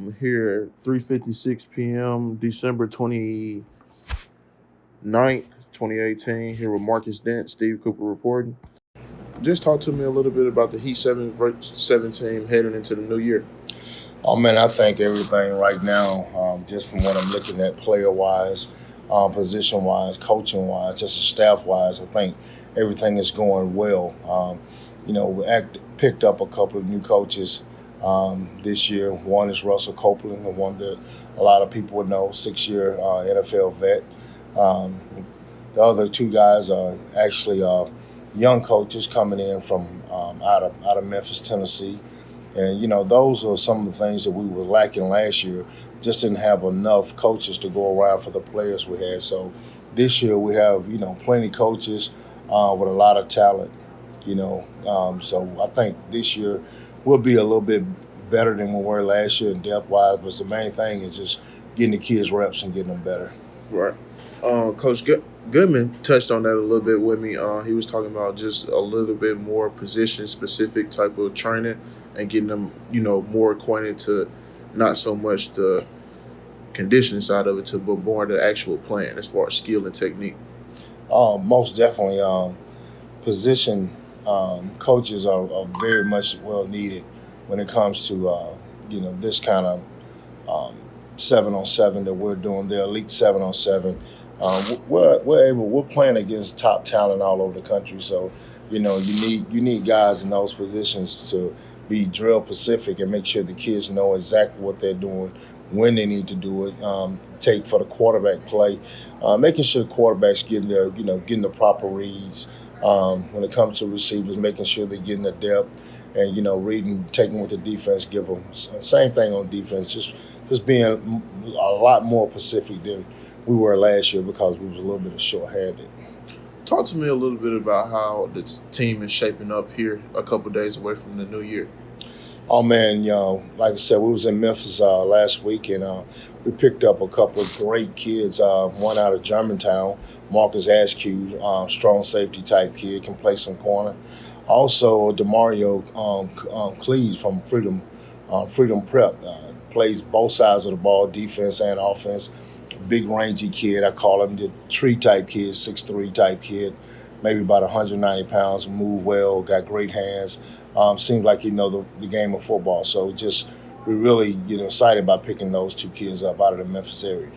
I'm here 3:56 p.m. December 29th, 2018. Here with Marcus Dent, Steve Cooper reporting. Just talk to me a little bit about the Heat 7 team heading into the new year. Oh man, I think everything right now, just from what I'm looking at, player wise, position wise, coaching wise, just staff wise, I think everything is going well. Picked up a couple of new coaches this year. One is Russell Copeland, the one that a lot of people would know, 6-year NFL vet. Um, the other two guys are actually young coaches coming in from out of Memphis, Tennessee. And those are some of the things that we were lacking last year. Just didn't have enough coaches to go around for the players we had. So this year we have plenty coaches with a lot of talent. So I think this year we'll be a little bit better than we were last year in depth wise. But the main thing is just getting the kids reps and getting them better. Right. Coach Goodman touched on that a little bit with me. He was talking about just a little bit more position specific type of training and getting them, more acquainted to not so much the conditioning side of it, but more the actual plan as far as skill and technique. Most definitely, position coaches are very much well needed when it comes to this kind of 7-on-7 that we're doing, the elite 7-on-7. We're playing against top talent all over the country, so you need guys in those positions to be drill specific and make sure the kids know exactly what they're doing, when they need to do it. Take for the quarterback play, making sure the quarterbacks getting the proper reads. When it comes to receivers, making sure they're getting the depth and reading, taking what the defense give them. Same thing on defense, just being a lot more specific than we were last year because we was a little bit of short-handed. Talk to me a little bit about how the team is shaping up here a couple days away from the new year. Oh man, like I said, we was in Memphis last week, and we picked up a couple of great kids. One out of Germantown, Marcus Askew, strong safety type kid, can play some corner. Also, Demario Cleves from Freedom Prep, plays both sides of the ball, defense and offense. Big rangy kid. I call him the tree type kid, 6'3" type kid, maybe about 190 pounds, move well, got great hands. Seems like he know the game of football. So just we're really excited about picking those two kids up out of the Memphis area.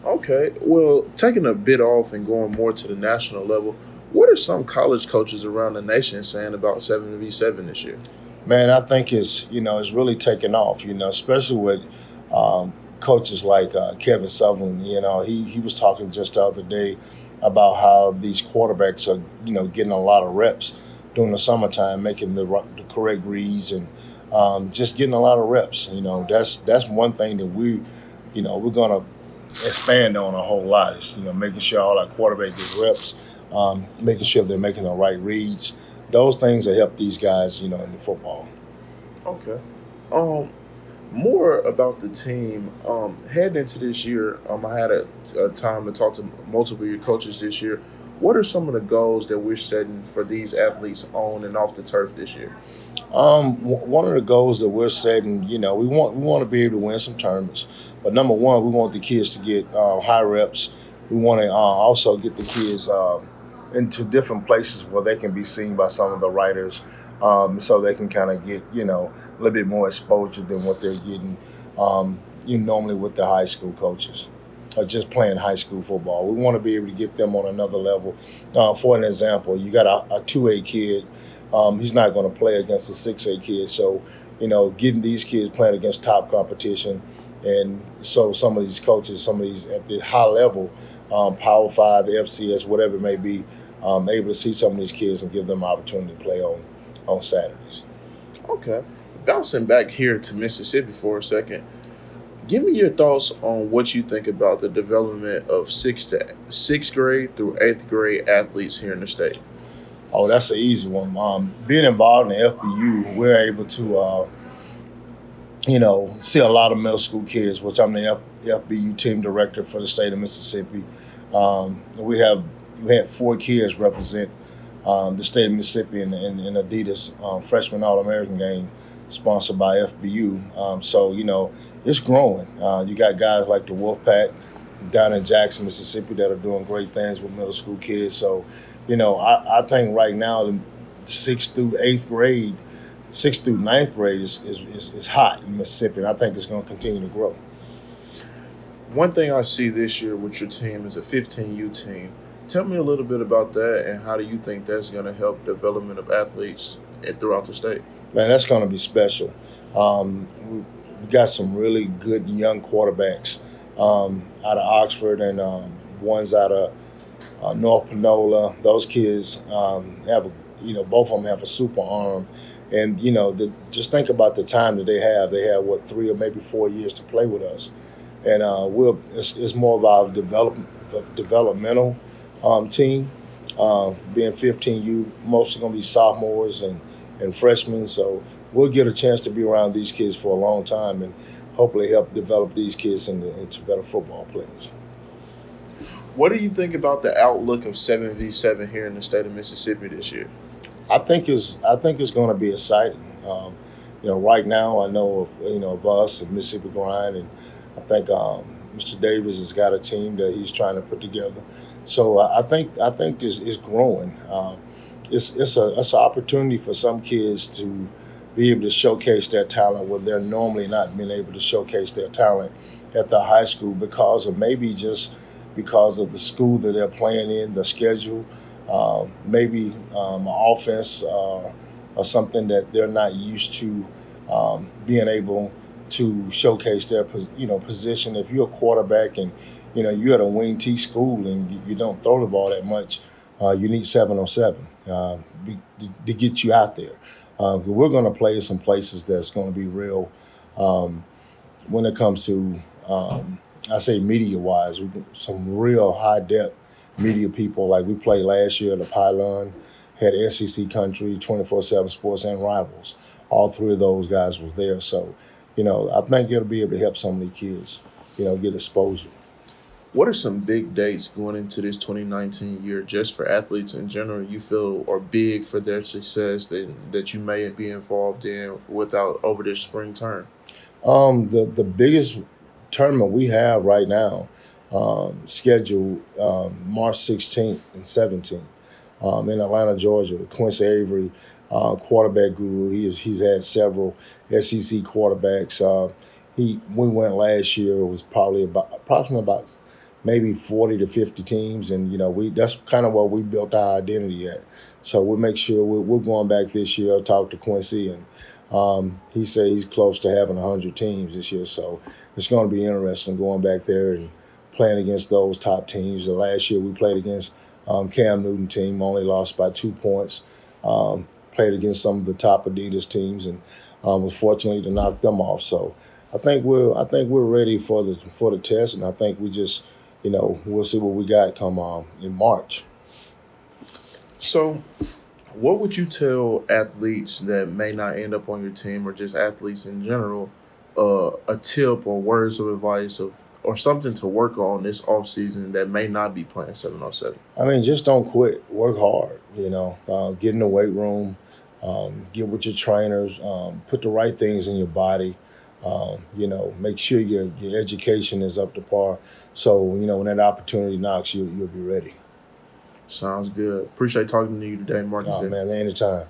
Okay, well, taking a bit off and going more to the national level, what are some college coaches around the nation saying about 7v7 this year? Man, I think it's really taken off. Especially with coaches like Kevin Sutherland. He was talking just the other day about how these quarterbacks are getting a lot of reps during the summertime, making the correct reads and just getting a lot of reps. That's one thing that we're gonna expand on a whole lot is making sure all our quarterbacks get reps, making sure they're making the right reads. Those things that help these guys, in the football. Okay. Um, More about the team. Heading into this year, I had a time to talk to multiple of your coaches this year. What are some of the goals that we're setting for these athletes on and off the turf this year? One of the goals that we're setting, we want to be able to win some tournaments. But number one, we want the kids to get high reps. We want to also get the kids into different places where they can be seen by some of the writers, so they can kind of get a little bit more exposure than what they're getting normally with the high school coaches. Or just playing high school football. We want to be able to get them on another level. For an example, you got a 2A kid, he's not going to play against a 6A kid. So, getting these kids playing against top competition. And so some of these coaches, some of these at the high level, Power 5, FCS, whatever it may be, able to see some of these kids and give them opportunity to play on Saturdays. Okay. Bouncing back here to Mississippi for a second. Give me your thoughts on what you think about the development of sixth grade through eighth grade athletes here in the state. Oh, that's an easy one. Being involved in the FBU, we're able to see a lot of middle school kids, which I'm the FBU team director for the state of Mississippi. We had 4 kids represent the state of Mississippi in Adidas freshman All American game. sponsored by FBU. So, it's growing. You got guys like the Wolfpack down in Jackson, Mississippi that are doing great things with middle school kids. So, I think right now the sixth through ninth grade is hot in Mississippi, and I think it's going to continue to grow. One thing I see this year with your team is a 15U team. Tell me a little bit about that, and how do you think that's going to help development of athletes throughout the state? Man, that's going to be special. We got some really good young quarterbacks out of Oxford and ones out of North Panola. Those kids both of them have a super arm. And, just think about the time that they have. They have, 3 or maybe 4 years to play with us. And it's more of our developmental team. Being 15U, mostly going to be sophomores and freshmen. So we'll get a chance to be around these kids for a long time and hopefully help develop these kids into better football players. What do you think about the outlook of 7v7 here in the state of Mississippi this year? I think it's going to be exciting. Right now I know of us and Mississippi Grind, and I think Mr. Davis has got a team that he's trying to put together. So I think this is growing. It's an opportunity for some kids to be able to showcase their talent when they're normally not being able to showcase their talent at the high school because of the school that they're playing in, the schedule, maybe offense or something that they're not used to being able to showcase their position. If you're a quarterback and you're at a wing T school and you don't throw the ball that much, you need 7-on-7 to get you out there. We're going to play some places that's going to be real when it comes to I say media-wise, some real high-depth media people. Like we played last year at the Pylon, had SEC Country, 24/7 Sports, and Rivals. All 3 of those guys was there. So, I think it'll be able to help some of the kids, get exposure. What are some big dates going into this 2019 year just for athletes in general you feel are big for their success that you may be involved in over this spring term? The biggest tournament we have right now scheduled March 16th and 17th in Atlanta, Georgia. Quincy Avery, quarterback guru. He's had several SEC quarterbacks. We went last year. It was approximately about maybe 40 to 50 teams, and that's kind of what we built our identity at. So we'll make sure we're going back this year. I'll talk to Quincy, and he said he's close to having 100 teams this year. So it's going to be interesting going back there and playing against those top teams. The last year we played against Cam Newton team, only lost by 2 points. Played against some of the top Adidas teams and was fortunate to knock them off. So I think we're ready for the test, and I think we just we'll see what we got come in March. So what would you tell athletes that may not end up on your team, or just athletes in general, a tip or words of advice or something to work on this offseason that may not be playing 7-on-7? I mean, just don't quit. Work hard. Get in the weight room, get with your trainers, put the right things in your body. Make sure your education is up to par. So when that opportunity knocks, you'll be ready. Sounds good. Appreciate talking to you today, Marcus. Oh, man, anytime.